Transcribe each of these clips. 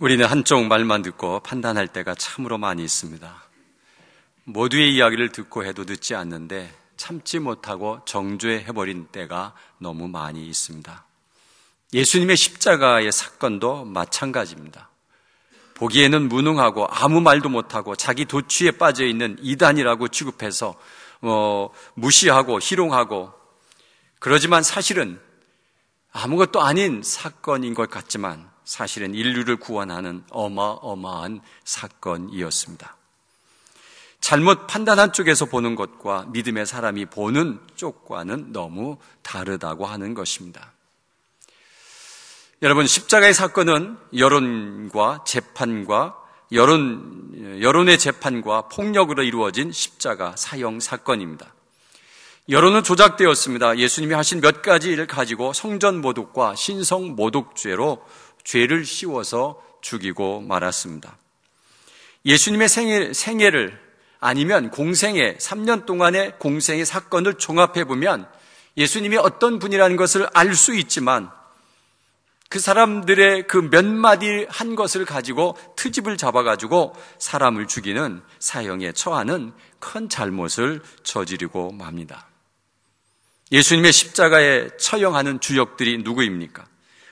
우리는 한쪽 말만 듣고 판단할 때가 참으로 많이 있습니다. 모두의 이야기를 듣고 해도 듣지 않는데 참지 못하고 정죄해버린 때가 너무 많이 있습니다. 예수님의 십자가의 사건도 마찬가지입니다. 보기에는 무능하고 아무 말도 못하고 자기 도취에 빠져있는 이단이라고 취급해서 무시하고 희롱하고, 그러지만 사실은 아무것도 아닌 사건인 것 같지만 사실은 인류를 구원하는 어마어마한 사건이었습니다. 잘못 판단한 쪽에서 보는 것과 믿음의 사람이 보는 쪽과는 너무 다르다고 하는 것입니다. 여러분, 십자가의 사건은 여론의 재판과 폭력으로 이루어진 십자가 사형 사건입니다. 여론은 조작되었습니다. 예수님이 하신 몇 가지를 가지고 성전 모독과 신성 모독죄로 죄를 씌워서 죽이고 말았습니다. 예수님의 생애를 아니면 공생애, 3년 동안의 공생의 사건을 종합해보면 예수님이 어떤 분이라는 것을 알 수 있지만, 그 사람들의 그 몇 마디 한 것을 가지고 트집을 잡아가지고 사람을 죽이는 사형에 처하는 큰 잘못을 저지르고 맙니다. 예수님의 십자가에 처형하는 주역들이 누구입니까?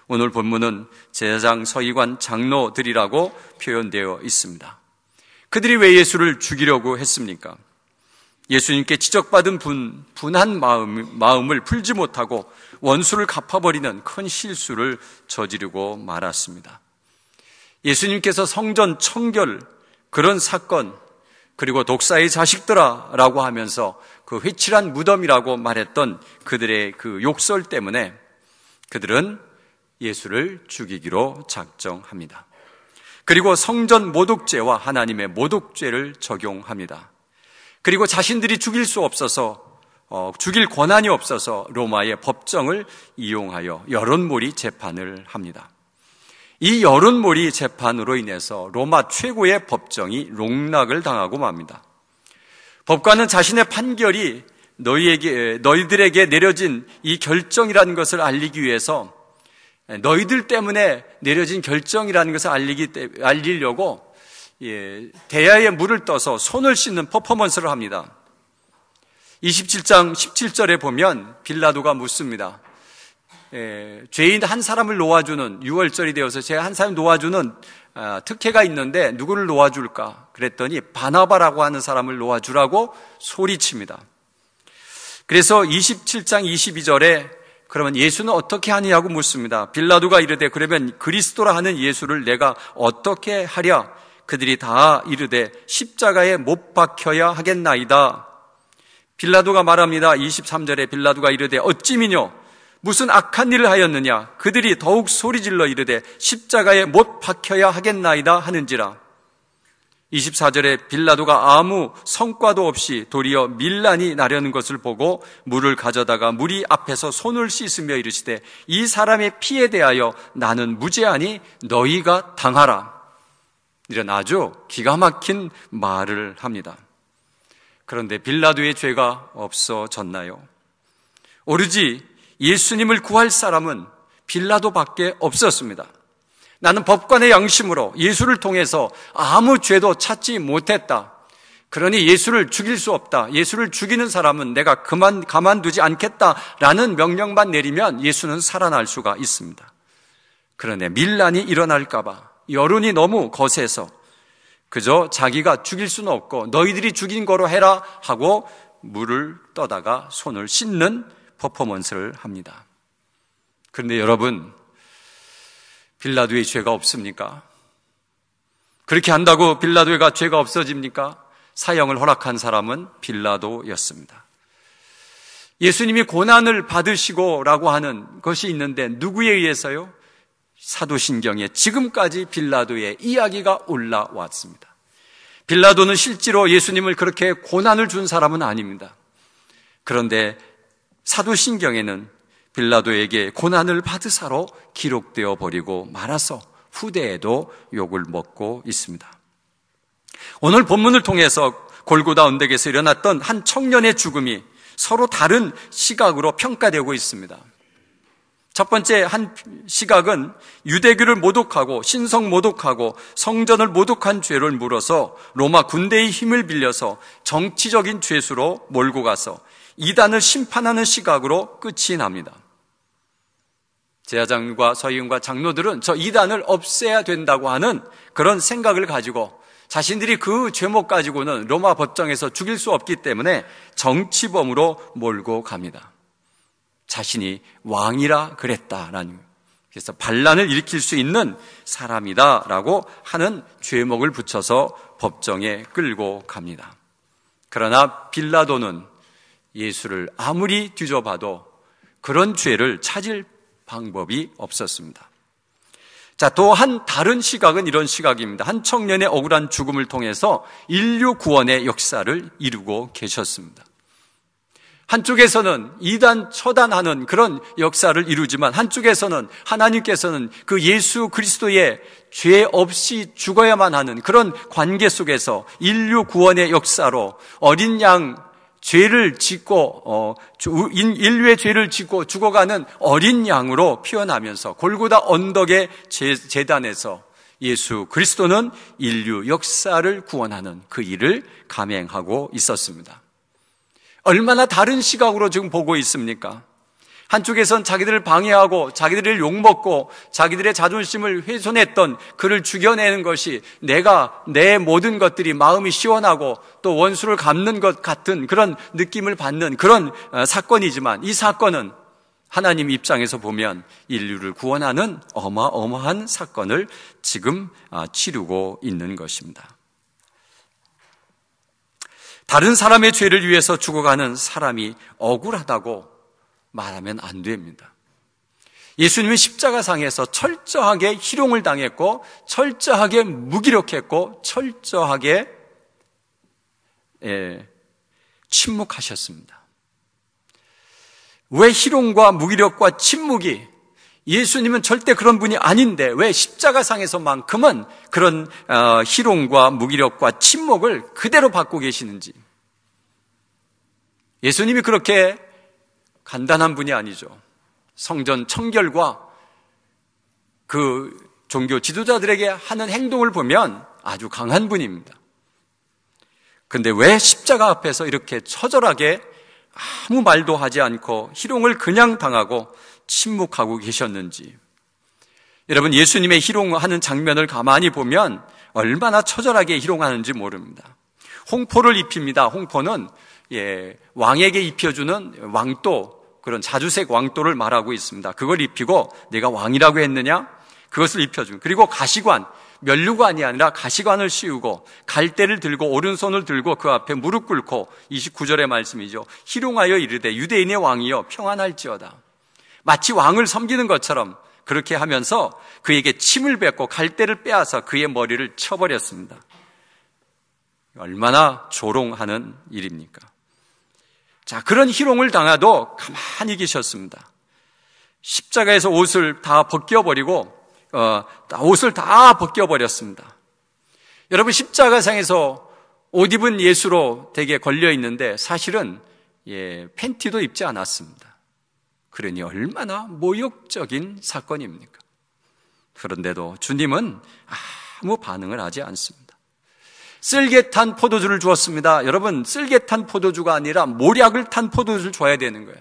오늘 본문은 제사장, 서기관, 장로들이라고 표현되어 있습니다. 그들이 왜 예수를 죽이려고 했습니까? 예수님께 지적받은 분한 마음을 풀지 못하고 원수를 갚아버리는 큰 실수를 저지르고 말았습니다. 예수님께서 성전 청결, 그런 사건, 그리고 독사의 자식들아 라고 하면서 그 회칠한 무덤이라고 말했던 그들의 그 욕설 때문에 그들은 예수를 죽이기로 작정합니다. 그리고 성전 모독죄와 하나님의 모독죄를 적용합니다. 그리고 자신들이 죽일 수 없어서, 죽일 권한이 없어서 로마의 법정을 이용하여 여론몰이 재판을 합니다. 이 여론몰이 재판으로 인해서 로마 최고의 법정이 농락을 당하고 맙니다. 법관은 자신의 판결이 너희들에게 내려진 이 결정이라는 것을 알리기 위해서, 너희들 때문에 내려진 결정이라는 것을 알리려고 대야에 물을 떠서 손을 씻는 퍼포먼스를 합니다. 27장 17절에 보면 빌라도가 묻습니다. 죄인 한 사람을 놓아주는, 6월절이 되어서 죄 한 사람 놓아주는 특혜가 있는데 누구를 놓아줄까? 그랬더니 바나바라고 하는 사람을 놓아주라고 소리칩니다. 그래서 27장 22절에 그러면 예수는 어떻게 하느냐고 묻습니다. 빌라도가 이르되 그러면 그리스도라 하는 예수를 내가 어떻게 하랴? 그들이 다 이르되 십자가에 못 박혀야 하겠나이다. 빌라도가 말합니다. 23절에 빌라도가 이르되 어찌미뇨? 무슨 악한 일을 하였느냐? 그들이 더욱 소리질러 이르되 십자가에 못 박혀야 하겠나이다 하는지라. 24절에 빌라도가 아무 성과도 없이 도리어 밀란이 나려는 것을 보고 물을 가져다가 무리 앞에서 손을 씻으며 이르시되 이 사람의 피에 대하여 나는 무죄하니 너희가 당하라. 이런 아주 기가 막힌 말을 합니다. 그런데 빌라도의 죄가 없어졌나요? 오로지 예수님을 구할 사람은 빌라도밖에 없었습니다. 나는 법관의 양심으로 예수를 통해서 아무 죄도 찾지 못했다. 그러니 예수를 죽일 수 없다. 예수를 죽이는 사람은 내가 가만두지 않겠다라는 명령만 내리면 예수는 살아날 수가 있습니다. 그런데 밀란이 일어날까 봐 여론이 너무 거세서 그저 자기가 죽일 수는 없고 너희들이 죽인 거로 해라 하고 물을 떠다가 손을 씻는 퍼포먼스를 합니다. 그런데 여러분, 빌라도의 죄가 없습니까? 그렇게 한다고 빌라도가 죄가 없어집니까? 사형을 허락한 사람은 빌라도였습니다. 예수님이 고난을 받으시고라고 하는 것이 있는데 누구에 의해서요? 사도신경에 지금까지 빌라도의 이야기가 올라왔습니다. 빌라도는 실제로 예수님을 그렇게 고난을 준 사람은 아닙니다. 그런데 사도신경에는 빌라도에게 고난을 받으사로 기록되어 버리고 말아서 후대에도 욕을 먹고 있습니다. 오늘 본문을 통해서 골고다 언덕에서 일어났던 한 청년의 죽음이 서로 다른 시각으로 평가되고 있습니다. 첫 번째 한 시각은 유대교를 모독하고 신성 모독하고 성전을 모독한 죄를 물어서 로마 군대의 힘을 빌려서 정치적인 죄수로 몰고 가서 이단을 심판하는 시각으로 끝이 납니다. 제사장과 서기관과 장로들은 저 이단을 없애야 된다고 하는 그런 생각을 가지고 자신들이 그 죄목 가지고는 로마 법정에서 죽일 수 없기 때문에 정치범으로 몰고 갑니다. 자신이 왕이라 그랬다라는, 그래서 반란을 일으킬 수 있는 사람이다라고 하는 죄목을 붙여서 법정에 끌고 갑니다. 그러나 빌라도는 예수를 아무리 뒤져봐도 그런 죄를 찾을 방법이 없었습니다. 자, 또 한 다른 시각은 이런 시각입니다. 한 청년의 억울한 죽음을 통해서 인류 구원의 역사를 이루고 계셨습니다. 한쪽에서는 이단 처단하는 그런 역사를 이루지만 한쪽에서는 하나님께서는 그 예수 그리스도의 죄 없이 죽어야만 하는 그런 관계 속에서 인류 구원의 역사로 어린 양 죄를 짓고 인류의 죄를 짓고 죽어가는 어린 양으로 피어나면서 골고다 언덕의 제단에서 예수 그리스도는 인류 역사를 구원하는 그 일을 감행하고 있었습니다. 얼마나 다른 시각으로 지금 보고 있습니까? 한쪽에선 자기들을 방해하고 자기들을 욕먹고 자기들의 자존심을 훼손했던 그를 죽여내는 것이 내 모든 것들이 마음이 시원하고 또 원수를 갚는 것 같은 그런 느낌을 받는 그런 사건이지만, 이 사건은 하나님 입장에서 보면 인류를 구원하는 어마어마한 사건을 지금 치르고 있는 것입니다. 다른 사람의 죄를 위해서 죽어가는 사람이 억울하다고 말하면 안 됩니다. 예수님은 십자가상에서 철저하게 희롱을 당했고 철저하게 무기력했고 철저하게 침묵하셨습니다. 왜 희롱과 무기력과 침묵이, 예수님은 절대 그런 분이 아닌데 왜 십자가상에서만큼은 그런 희롱과 무기력과 침묵을 그대로 받고 계시는지. 예수님이 그렇게 간단한 분이 아니죠. 성전 청결과 그 종교 지도자들에게 하는 행동을 보면 아주 강한 분입니다. 그런데 왜 십자가 앞에서 이렇게 처절하게 아무 말도 하지 않고 희롱을 그냥 당하고 침묵하고 계셨는지. 여러분, 예수님의 희롱하는 장면을 가만히 보면 얼마나 처절하게 희롱하는지 모릅니다. 홍포를 입힙니다. 홍포는 왕에게 입혀주는 왕도, 그런 자주색 왕도를 말하고 있습니다. 그걸 입히고 내가 왕이라고 했느냐? 그것을 입혀준. 그리고 가시관, 면류관이 아니라 가시관을 씌우고 갈대를 들고 오른손을 들고 그 앞에 무릎 꿇고 29절의 말씀이죠. 희롱하여 이르되 유대인의 왕이여 평안할지어다. 마치 왕을 섬기는 것처럼 그렇게 하면서 그에게 침을 뱉고 갈대를 빼앗아 그의 머리를 쳐버렸습니다. 얼마나 조롱하는 일입니까? 자, 그런 희롱을 당하도 가만히 계셨습니다. 십자가에서 옷을 다 벗겨버리고 옷을 다 벗겨버렸습니다. 여러분, 십자가상에서 옷 입은 예수로 되게 걸려 있는데 사실은 팬티도 입지 않았습니다. 그러니 얼마나 모욕적인 사건입니까? 그런데도 주님은 아무 반응을 하지 않습니다. 쓸개탄 포도주를 주었습니다. 여러분, 쓸개탄 포도주가 아니라 모략을 탄 포도주를 줘야 되는 거예요.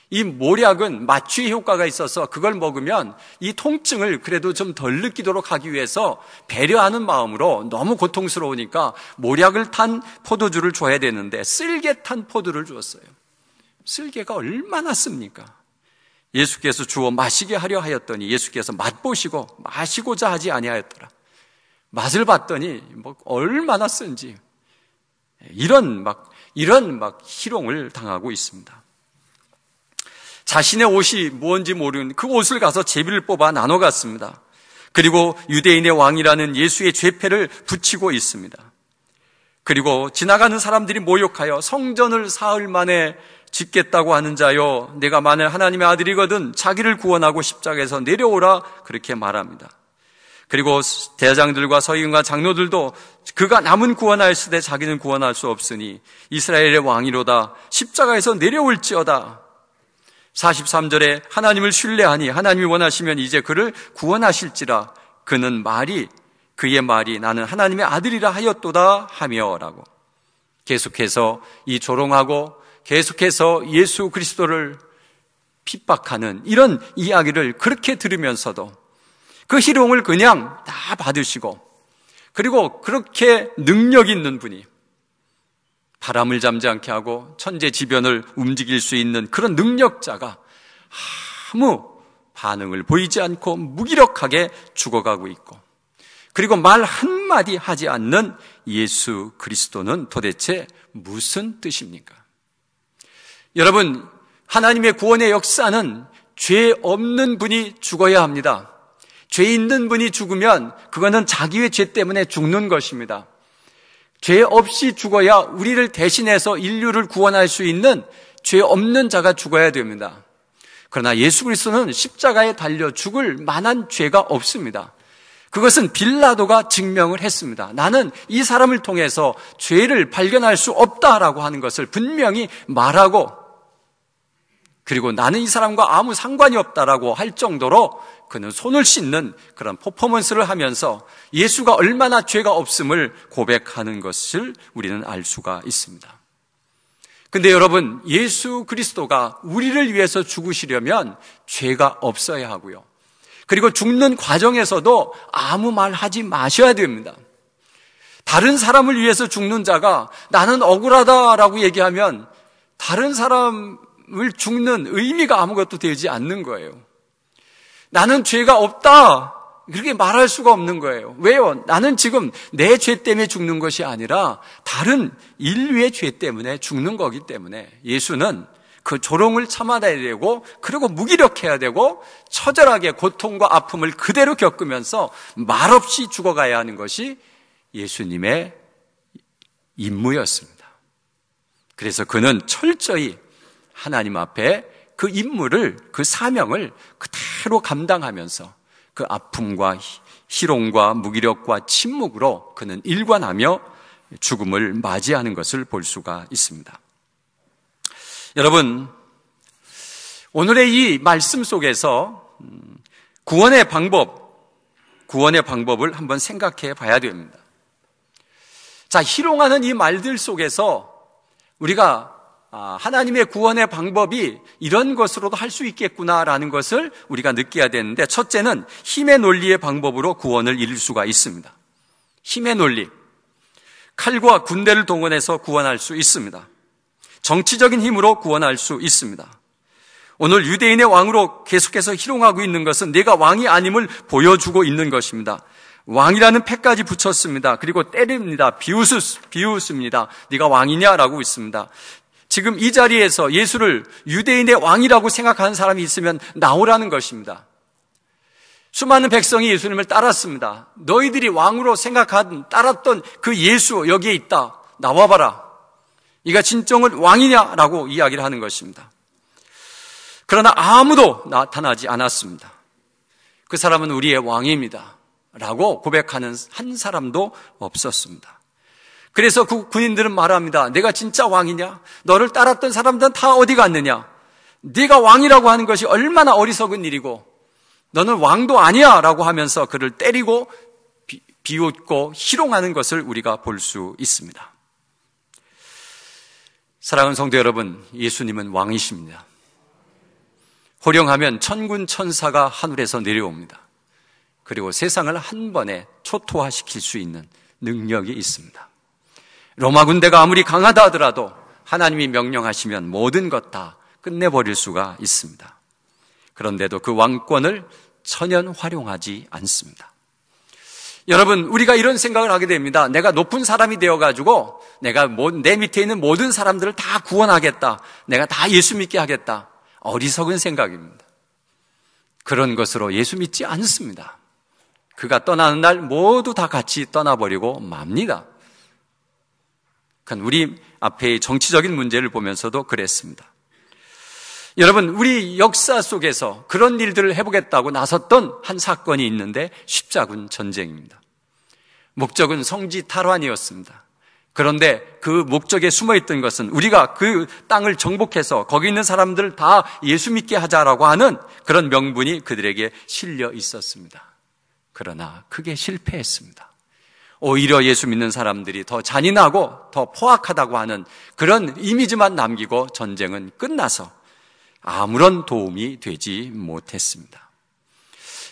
이 모략은 마취 효과가 있어서 그걸 먹으면 이 통증을 그래도 좀 덜 느끼도록 하기 위해서 배려하는 마음으로, 너무 고통스러우니까 모략을 탄 포도주를 줘야 되는데 쓸개 탄 포도를 주었어요. 쓸개가 얼마나 씁니까? 예수께서 주어 마시게 하려 하였더니 예수께서 맛보시고 마시고자 하지 아니하였더라. 맛을 봤더니 얼마나 쓴지. 이런 희롱을 당하고 있습니다. 자신의 옷이 무언지 모르는 그 옷을 가서 제비를 뽑아 나눠 갔습니다. 그리고 유대인의 왕이라는 예수의 죄패를 붙이고 있습니다. 그리고 지나가는 사람들이 모욕하여 성전을 사흘 만에 짓겠다고 하는 자여, 내가 만일 하나님의 아들이거든 자기를 구원하고 십자가에서 내려오라, 그렇게 말합니다. 그리고 대장들과 서기관과 장로들도 그가 남은 구원하였으되 자기는 구원할 수 없으니 이스라엘의 왕이로다 십자가에서 내려올지어다. 43절에 하나님을 신뢰하니 하나님이 원하시면 이제 그를 구원하실지라 그의 말이 나는 하나님의 아들이라 하였도다 하며라고 계속해서 이 조롱하고 계속해서 예수 그리스도를 핍박하는 이런 이야기를 그렇게 들으면서도 그 희롱을 그냥 다 받으시고 그리고 그렇게 능력 있는 분이 바람을 잠지 않게 하고 천재지변을 움직일 수 있는 그런 능력자가 아무 반응을 보이지 않고 무기력하게 죽어가고 있고 그리고 말 한마디 하지 않는 예수 그리스도는 도대체 무슨 뜻입니까? 여러분, 하나님의 구원의 역사는 죄 없는 분이 죽어야 합니다. 죄 있는 분이 죽으면 그거는 자기의 죄 때문에 죽는 것입니다. 죄 없이 죽어야 우리를 대신해서 인류를 구원할 수 있는 죄 없는 자가 죽어야 됩니다. 그러나 예수 그리스도는 십자가에 달려 죽을 만한 죄가 없습니다. 그것은 빌라도가 증명을 했습니다. 나는 이 사람을 통해서 죄를 발견할 수 없다라고 하는 것을 분명히 말하고 그리고 나는 이 사람과 아무 상관이 없다라고 할 정도로 그는 손을 씻는 그런 퍼포먼스를 하면서 예수가 얼마나 죄가 없음을 고백하는 것을 우리는 알 수가 있습니다. 근데 여러분, 예수 그리스도가 우리를 위해서 죽으시려면 죄가 없어야 하고요. 그리고 죽는 과정에서도 아무 말 하지 마셔야 됩니다. 다른 사람을 위해서 죽는 자가 나는 억울하다라고 얘기하면 다른 사람을 죽는 의미가 아무것도 되지 않는 거예요. 나는 죄가 없다 그렇게 말할 수가 없는 거예요. 왜요? 나는 지금 내 죄 때문에 죽는 것이 아니라 다른 인류의 죄 때문에 죽는 거기 때문에 예수는 그 조롱을 참아내야 되고 그리고 무기력해야 되고 처절하게 고통과 아픔을 그대로 겪으면서 말없이 죽어가야 하는 것이 예수님의 임무였습니다. 그래서 그는 철저히 하나님 앞에 그 임무를, 그 사명을 그대로 감당하면서 그 아픔과 희롱과 무기력과 침묵으로 그는 일관하며 죽음을 맞이하는 것을 볼 수가 있습니다. 여러분, 오늘의 이 말씀 속에서 구원의 방법을 한번 생각해 봐야 됩니다. 자, 희롱하는 이 말들 속에서 우리가 하나님의 구원의 방법이 이런 것으로도 할 수 있겠구나라는 것을 우리가 느껴야 되는데, 첫째는 힘의 논리의 방법으로 구원을 이룰 수가 있습니다. 힘의 논리. 칼과 군대를 동원해서 구원할 수 있습니다. 정치적인 힘으로 구원할 수 있습니다. 오늘 유대인의 왕으로 계속해서 희롱하고 있는 것은 내가 왕이 아님을 보여주고 있는 것입니다. 왕이라는 패까지 붙였습니다. 그리고 때립니다. 비웃습니다. 네가 왕이냐라고 있습니다. 지금 이 자리에서 예수를 유대인의 왕이라고 생각하는 사람이 있으면 나오라는 것입니다. 수많은 백성이 예수님을 따랐습니다. 너희들이 왕으로 따랐던 그 예수 여기에 있다. 나와봐라. 네가 진정은 왕이냐라고 이야기를 하는 것입니다. 그러나 아무도 나타나지 않았습니다. 그 사람은 우리의 왕입니다 라고 고백하는 한 사람도 없었습니다. 그래서 그 군인들은 말합니다. 내가 진짜 왕이냐? 너를 따랐던 사람들은 다 어디 갔느냐? 네가 왕이라고 하는 것이 얼마나 어리석은 일이고 너는 왕도 아니야 라고 하면서 그를 때리고 비웃고 희롱하는 것을 우리가 볼 수 있습니다. 사랑하는 성도 여러분, 예수님은 왕이십니다. 호령하면 천군 천사가 하늘에서 내려옵니다. 그리고 세상을 한 번에 초토화시킬 수 있는 능력이 있습니다. 로마 군대가 아무리 강하다 하더라도 하나님이 명령하시면 모든 것 다 끝내버릴 수가 있습니다. 그런데도 그 왕권을 천연 활용하지 않습니다. 여러분, 우리가 이런 생각을 하게 됩니다. 내가 높은 사람이 되어가지고 내가 내 밑에 있는 모든 사람들을 다 구원하겠다. 내가 다 예수 믿게 하겠다. 어리석은 생각입니다. 그런 것으로 예수 믿지 않습니다. 그가 떠나는 날 모두 다 같이 떠나버리고 맙니다. 우리 앞에 정치적인 문제를 보면서도 그랬습니다. 여러분, 우리 역사 속에서 그런 일들을 해보겠다고 나섰던 한 사건이 있는데 십자군 전쟁입니다. 목적은 성지 탈환이었습니다. 그런데 그 목적에 숨어있던 것은 우리가 그 땅을 정복해서 거기 있는 사람들 다 예수 믿게 하자라고 하는 그런 명분이 그들에게 실려 있었습니다. 그러나 그게 실패했습니다. 오히려 예수 믿는 사람들이 더 잔인하고 더 포악하다고 하는 그런 이미지만 남기고 전쟁은 끝나서 아무런 도움이 되지 못했습니다.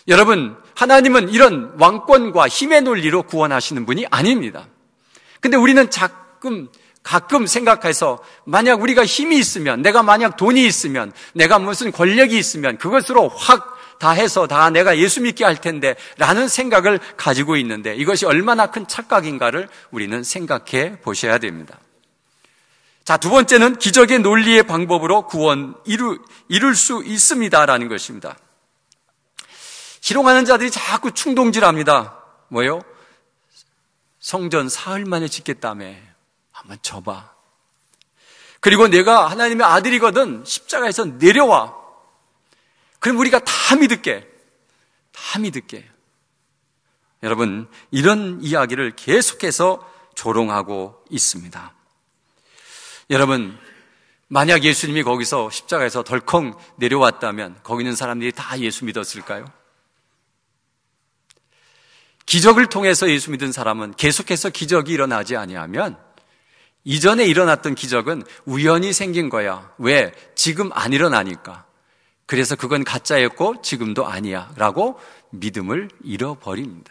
여러분, 하나님은 이런 왕권과 힘의 논리로 구원하시는 분이 아닙니다. 근데 우리는 가끔 생각해서 만약 우리가 힘이 있으면, 내가 만약 돈이 있으면, 내가 무슨 권력이 있으면 그것으로 확 다 해서 다 내가 예수 믿게 할 텐데 라는 생각을 가지고 있는데 이것이 얼마나 큰 착각인가를 우리는 생각해 보셔야 됩니다. 자, 두 번째는 기적의 논리의 방법으로 구원 이룰 수 있습니다라는 것입니다. 희롱하는 자들이 자꾸 충동질합니다. 뭐요? 성전 사흘 만에 짓겠다며. 한번 줘봐. 그리고 내가 하나님의 아들이거든. 십자가에서 내려와. 그럼 우리가 다 믿을게. 여러분, 이런 이야기를 계속해서 조롱하고 있습니다. 여러분, 만약 예수님이 거기서 십자가에서 덜컹 내려왔다면 거기 있는 사람들이 다 예수 믿었을까요? 기적을 통해서 예수 믿은 사람은 계속해서 기적이 일어나지 아니하면 이전에 일어났던 기적은 우연히 생긴 거야. 왜? 지금 안 일어나니까. 그래서 그건 가짜였고 지금도 아니야 라고 믿음을 잃어버립니다.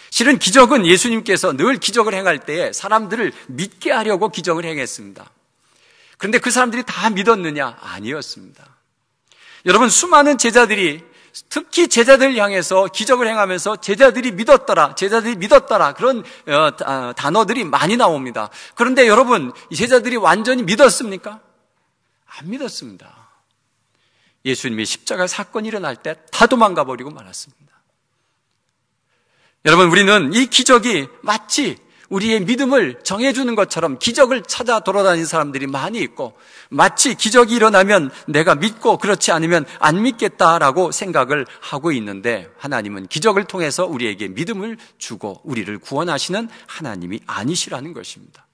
실은 기적은 예수님께서 늘 기적을 행할 때에 사람들을 믿게 하려고 기적을 행했습니다. 그런데 그 사람들이 다 믿었느냐? 아니었습니다. 여러분, 수많은 제자들이 특히 제자들을 향해서 기적을 행하면서 제자들이 믿었더라 그런 단어들이 많이 나옵니다. 그런데 여러분, 이 제자들이 완전히 믿었습니까? 안 믿었습니다. 예수님이 십자가 사건이 일어날 때 다 도망가 버리고 말았습니다. 여러분, 우리는 이 기적이 마치 우리의 믿음을 정해주는 것처럼 기적을 찾아 돌아다니는 사람들이 많이 있고 마치 기적이 일어나면 내가 믿고 그렇지 않으면 안 믿겠다라고 생각을 하고 있는데 하나님은 기적을 통해서 우리에게 믿음을 주고 우리를 구원하시는 하나님이 아니시라는 것입니다.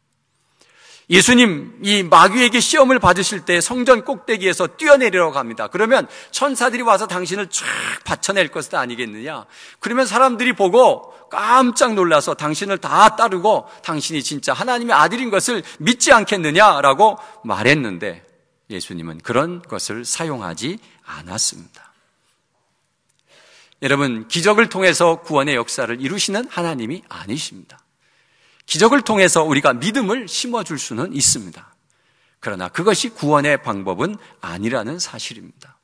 예수님 이 마귀에게 시험을 받으실 때 성전 꼭대기에서 뛰어내리라고 합니다. 그러면 천사들이 와서 당신을 쫙 받쳐낼 것은 아니겠느냐? 그러면 사람들이 보고 깜짝 놀라서 당신을 다 따르고 당신이 진짜 하나님의 아들인 것을 믿지 않겠느냐라고 말했는데 예수님은 그런 것을 사용하지 않았습니다. 여러분, 기적을 통해서 구원의 역사를 이루시는 하나님이 아니십니다. 기적을 통해서 우리가 믿음을 심어줄 수는 있습니다. 그러나 그것이 구원의 방법은 아니라는 사실입니다.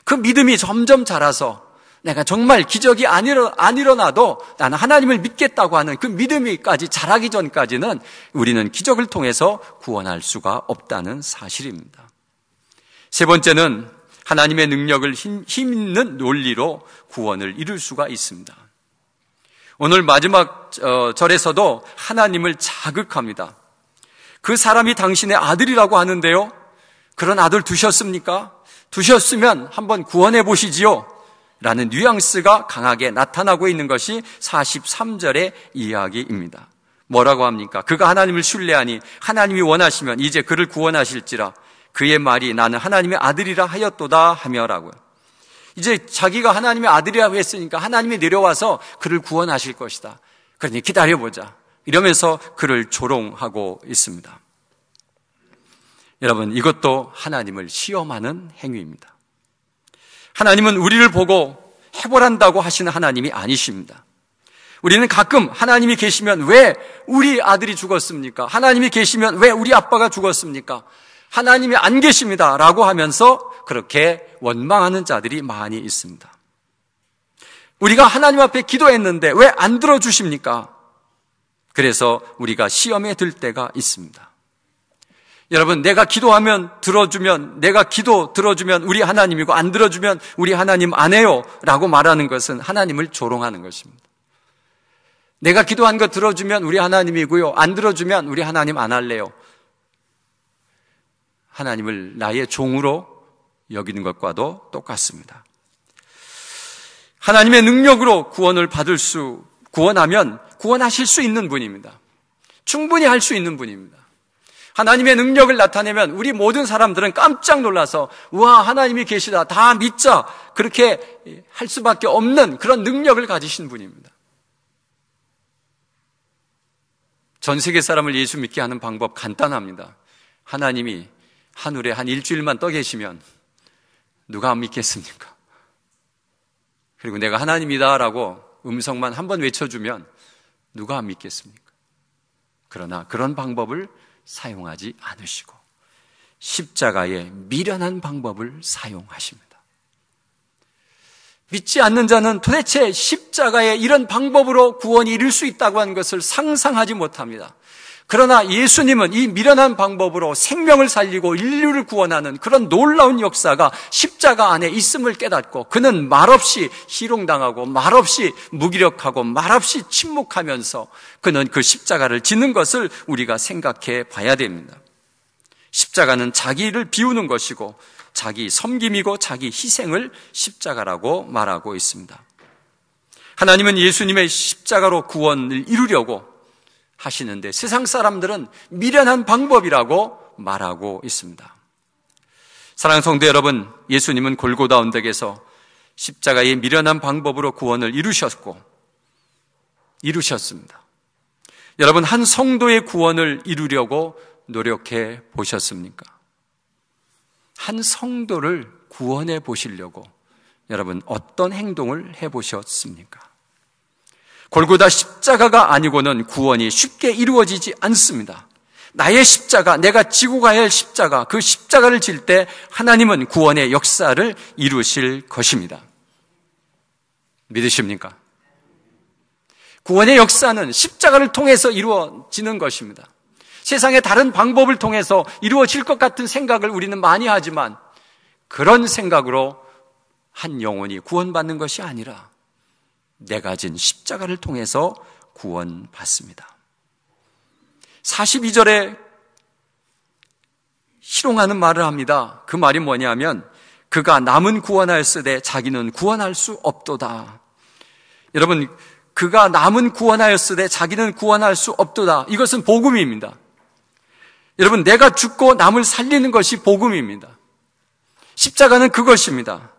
그 믿음이 점점 자라서 내가 정말 기적이 안 일어나도 나는 하나님을 믿겠다고 하는 그 믿음이까지 자라기 전까지는 우리는 기적을 통해서 구원할 수가 없다는 사실입니다. 세 번째는 하나님의 능력을 힘 있는 논리로 구원을 이룰 수가 있습니다. 오늘 마지막 절에서도 하나님을 자극합니다. 그 사람이 당신의 아들이라고 하는데요. 그런 아들 두셨습니까? 두셨으면 한번 구원해 보시지요. 라는 뉘앙스가 강하게 나타나고 있는 것이 43절의 이야기입니다. 뭐라고 합니까? 그가 하나님을 신뢰하니 하나님이 원하시면 이제 그를 구원하실지라 그의 말이 나는 하나님의 아들이라 하였도다 하며라고요. 이제 자기가 하나님의 아들이라고 했으니까 하나님이 내려와서 그를 구원하실 것이다. 그러니 기다려보자. 이러면서 그를 조롱하고 있습니다. 여러분, 이것도 하나님을 시험하는 행위입니다. 하나님은 우리를 보고 해보란다고 하시는 하나님이 아니십니다. 우리는 가끔 하나님이 계시면 왜 우리 아들이 죽었습니까? 하나님이 계시면 왜 우리 아빠가 죽었습니까? 하나님이 안 계십니다 라고 하면서 그렇게 원망하는 자들이 많이 있습니다. 우리가 하나님 앞에 기도했는데 왜 안 들어주십니까? 그래서 우리가 시험에 들 때가 있습니다. 여러분, 내가 기도하면 들어주면, 내가 기도 들어주면 우리 하나님이고 안 들어주면 우리 하나님 안 해요 라고 말하는 것은 하나님을 조롱하는 것입니다. 내가 기도한 거 들어주면 우리 하나님이고요, 안 들어주면 우리 하나님 안 할래요. 하나님을 나의 종으로 여기는 것과도 똑같습니다. 하나님의 능력으로 구원하면 구원하실 수 있는 분입니다. 충분히 할 수 있는 분입니다. 하나님의 능력을 나타내면 우리 모든 사람들은 깜짝 놀라서 우와, 하나님이 계시다, 다 믿자, 그렇게 할 수밖에 없는 그런 능력을 가지신 분입니다. 전 세계 사람을 예수 믿게 하는 방법 간단합니다. 하나님이 하늘에 한 일주일만 떠 계시면 누가 안 믿겠습니까? 그리고 내가 하나님이다라고 음성만 한번 외쳐주면 누가 안 믿겠습니까? 그러나 그런 방법을 사용하지 않으시고 십자가의 미련한 방법을 사용하십니다. 믿지 않는 자는 도대체 십자가의 이런 방법으로 구원이 이룰 수 있다고 하는 것을 상상하지 못합니다. 그러나 예수님은 이 미련한 방법으로 생명을 살리고 인류를 구원하는 그런 놀라운 역사가 십자가 안에 있음을 깨닫고 그는 말없이 희롱당하고 말없이 무기력하고 말없이 침묵하면서 그는 그 십자가를 지는 것을 우리가 생각해 봐야 됩니다. 십자가는 자기를 비우는 것이고 자기 섬김이고 자기 희생을 십자가라고 말하고 있습니다. 하나님은 예수님의 십자가로 구원을 이루려고 하시는데 세상 사람들은 미련한 방법이라고 말하고 있습니다. 사랑하는 성도 여러분, 예수님은 골고다 언덕에서 십자가의 미련한 방법으로 구원을 이루셨습니다. 여러분, 한 성도의 구원을 이루려고 노력해 보셨습니까? 한 성도를 구원해 보시려고 여러분 어떤 행동을 해 보셨습니까? 골고다 십자가가 아니고는 구원이 쉽게 이루어지지 않습니다. 나의 십자가, 내가 지고 가야 할 십자가, 그 십자가를 질 때 하나님은 구원의 역사를 이루실 것입니다. 믿으십니까? 구원의 역사는 십자가를 통해서 이루어지는 것입니다. 세상의 다른 방법을 통해서 이루어질 것 같은 생각을 우리는 많이 하지만 그런 생각으로 한 영혼이 구원받는 것이 아니라 내가 진 십자가를 통해서 구원받습니다. 42절에 희롱하는 말을 합니다. 그 말이 뭐냐면 그가 남은 구원하였으되 자기는 구원할 수 없도다. 여러분, 그가 남은 구원하였으되 자기는 구원할 수 없도다. 이것은 복음입니다. 여러분, 내가 죽고 남을 살리는 것이 복음입니다. 십자가는 그것입니다.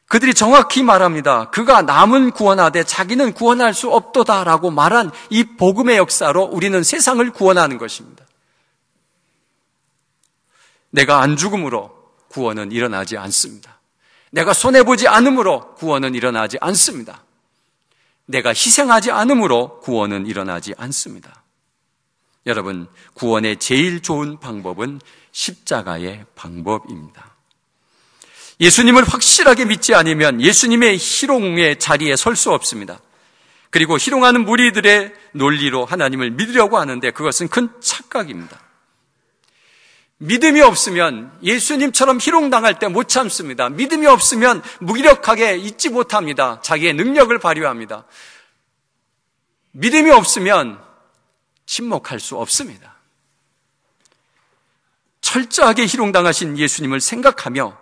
그들이 정확히 말합니다. 그가 남은 구원하되 자기는 구원할 수 없도다라고 말한 이 복음의 역사로 우리는 세상을 구원하는 것입니다. 내가 안 죽음으로 구원은 일어나지 않습니다. 내가 손해보지 않음으로 구원은 일어나지 않습니다. 내가 희생하지 않음으로 구원은 일어나지 않습니다. 여러분, 구원의 제일 좋은 방법은 십자가의 방법입니다. 예수님을 확실하게 믿지 않으면 예수님의 희롱의 자리에 설 수 없습니다. 그리고 희롱하는 무리들의 논리로 하나님을 믿으려고 하는데 그것은 큰 착각입니다. 믿음이 없으면 예수님처럼 희롱당할 때 못 참습니다. 믿음이 없으면 무기력하게 있지 못합니다. 자기의 능력을 발휘합니다. 믿음이 없으면 침묵할 수 없습니다. 철저하게 희롱당하신 예수님을 생각하며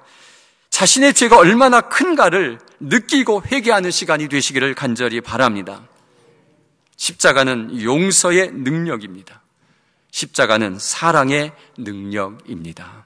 자신의 죄가 얼마나 큰가를 느끼고 회개하는 시간이 되시기를 간절히 바랍니다. 십자가는 용서의 능력입니다. 십자가는 사랑의 능력입니다.